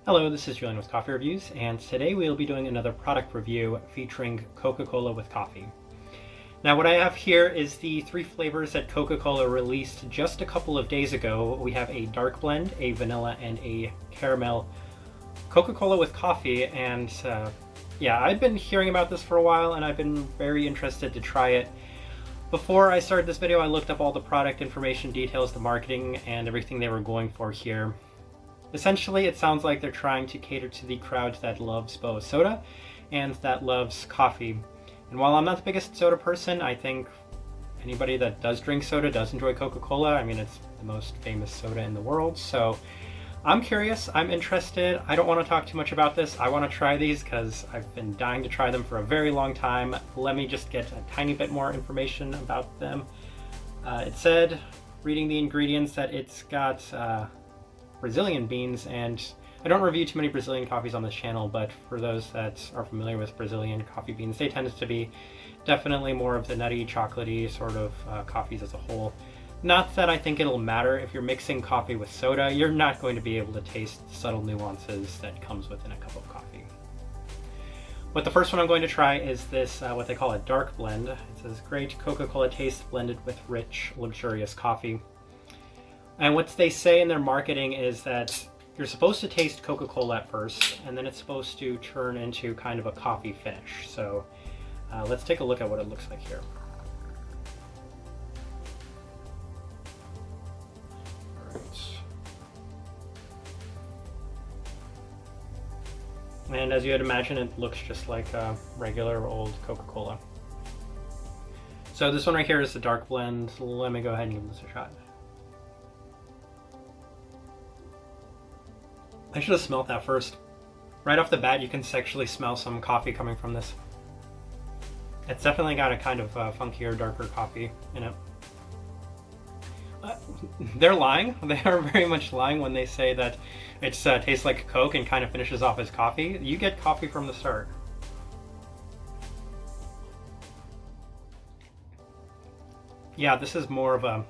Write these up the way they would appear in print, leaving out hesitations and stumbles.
Hello, this is Julian with Coffee Reviews, and today we'll be doing another product review featuring Coca-Cola with coffee. Now what I have here is the three flavors that Coca-Cola released just a couple of days ago. We have a dark blend, a vanilla, and a caramel Coca-Cola with coffee, and yeah, I've been hearing about this for a while and I've been very interested to try it. Before I started this video, I looked up all the product information details, the marketing, and everything they were going for here. Essentially, it sounds like they're trying to cater to the crowd that loves both soda and that loves coffee. And while I'm not the biggest soda person, I think anybody that does drink soda does enjoy Coca-Cola. I mean, it's the most famous soda in the world. So I'm curious, I'm interested. I don't want to talk too much about this. I want to try these because I've been dying to try them for a very long time. Let me just get a tiny bit more information about them. It said, reading the ingredients, that it's got Brazilian beans, and I don't review too many Brazilian coffees on this channel, but for those that are familiar with Brazilian coffee beans, they tend to be definitely more of the nutty, chocolatey sort of coffees as a whole. Not that I think it'll matter if you're mixing coffee with soda, you're not going to be able to taste the subtle nuances that comes within a cup of coffee. But the first one I'm going to try is this, what they call a dark blend. It says, great Coca-Cola taste blended with rich, luxurious coffee. And what they say in their marketing is that you're supposed to taste Coca-Cola at first, and then it's supposed to turn into kind of a coffee finish. So let's take a look at what it looks like here. And as you would imagine, it looks just like a regular old Coca-Cola. So this one right here is the dark blend. Let me go ahead and give this a shot. I should have smelled that first. Right off the bat, you can actually smell some coffee coming from this. It's definitely got a kind of funkier, darker coffee in it. They're lying. They are very much lying when they say that it tastes like Coke and kind of finishes off as coffee. You get coffee from the start. Yeah, this is more of a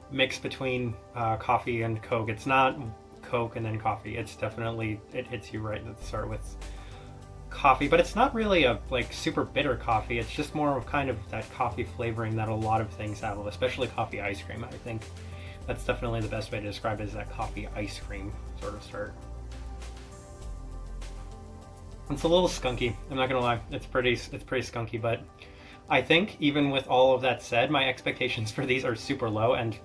mix between coffee and Coke. It's not Coke and then coffee. It's definitely, it hits you right at the start with coffee, but it's not really a like super bitter coffee. It's just more of kind of that coffee flavoring that a lot of things have, especially coffee ice cream. I think that's definitely the best way to describe it, is that coffee ice cream sort of start. It's a little skunky, I'm not gonna lie. It's pretty skunky, but I think even with all of that said, my expectations for these are super low, and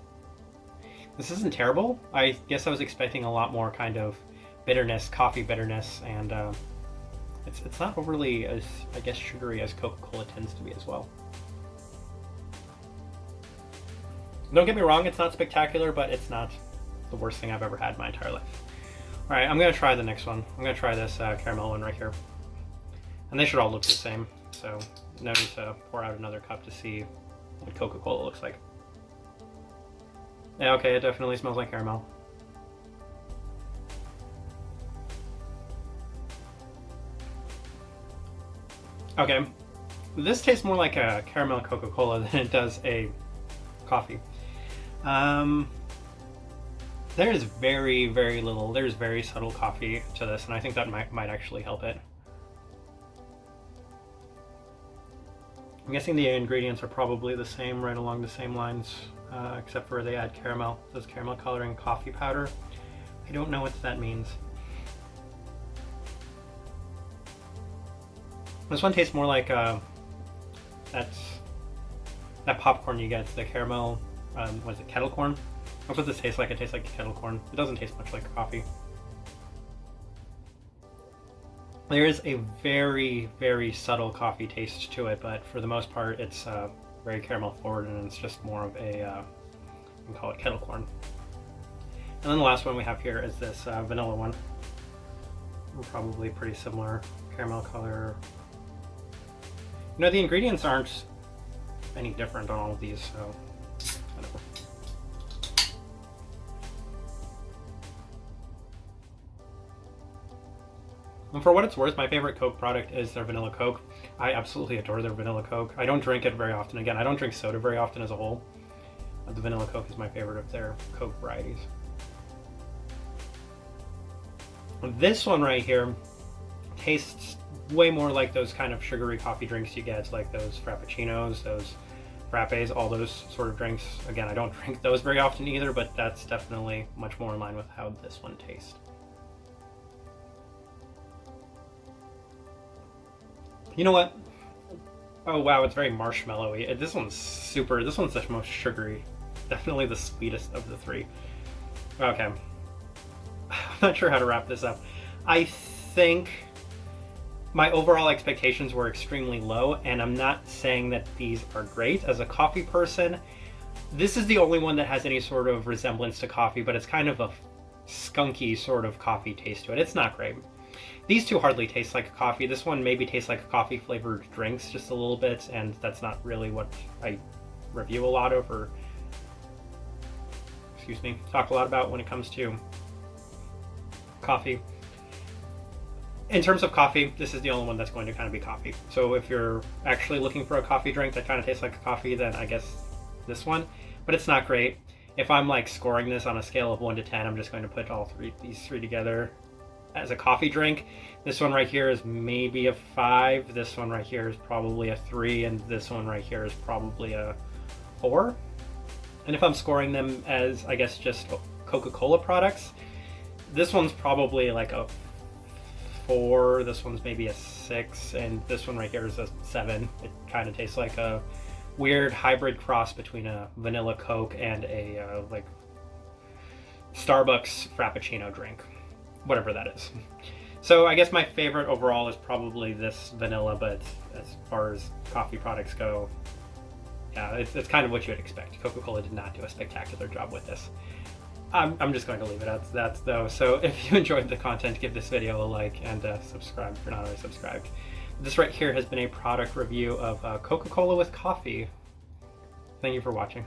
this isn't terrible. I guess I was expecting a lot more kind of bitterness, coffee bitterness, and it's not overly as, I guess, sugary as Coca-Cola tends to be as well. Don't get me wrong, it's not spectacular, but it's not the worst thing I've ever had in my entire life. Alright, I'm going to try the next one. I'm going to try this caramel one right here. And they should all look the same, so no need to pour out another cup to see what Coca-Cola looks like. Yeah, okay, it definitely smells like caramel. Okay, this tastes more like a caramel Coca-Cola than it does a coffee. There's very, very little, there's very subtle coffee to this, and I think that might actually help it. I'm guessing the ingredients are probably the same, right along the same lines, except for they add caramel. It says caramel coloring coffee powder. I don't know what that means. This one tastes more like that popcorn you get, the caramel, what is it, kettle corn? That's what this tastes like. It tastes like kettle corn. It doesn't taste much like coffee. There is a very, very subtle coffee taste to it, but for the most part, it's very caramel forward, and it's just more of a, you can call it kettle corn. And then the last one we have here is this vanilla one. Probably pretty similar caramel color. You know, the ingredients aren't any different on all of these, so whatever. And for what it's worth, my favorite Coke product is their vanilla Coke. I absolutely adore their vanilla Coke. I don't drink it very often. Again, I don't drink soda very often as a whole. The vanilla Coke is my favorite of their Coke varieties. This one right here tastes way more like those kind of sugary coffee drinks you get, like those frappuccinos, those frappes, all those sort of drinks. Again, I don't drink those very often either, but that's definitely much more in line with how this one tastes. You know what? Oh wow, it's very marshmallowy. This one's the most sugary. Definitely the sweetest of the three. Okay. I'm not sure how to wrap this up. I think my overall expectations were extremely low, and I'm not saying that these are great. As a coffee person, this is the only one that has any sort of resemblance to coffee, but it's kind of a skunky sort of coffee taste to it. It's not great. These two hardly taste like coffee. This one maybe tastes like coffee flavored drinks just a little bit, and that's not really what I review a lot of, or talk a lot about when it comes to coffee. In terms of coffee, this is the only one that's going to kind of be coffee. So if you're actually looking for a coffee drink that kind of tastes like a coffee, then I guess this one. But it's not great. If I'm like scoring this on a scale of 1 to 10, I'm just going to put these three together as a coffee drink. This one right here is maybe a 5. This one right here is probably a 3, and this one right here is probably a 4. And if I'm scoring them as, I guess, just Coca-Cola products, this one's probably like a 4, this one's maybe a 6, and this one right here is a 7. It kind of tastes like a weird hybrid cross between a vanilla Coke and a like Starbucks Frappuccino drink, whatever that is. So I guess my favorite overall is probably this vanilla, but as far as coffee products go, yeah, it's kind of what you would expect. Coca-Cola did not do a spectacular job with this. I'm just going to leave it at that though. So if you enjoyed the content, give this video a like and subscribe if you're not already subscribed. This right here has been a product review of Coca-Cola with coffee. Thank you for watching.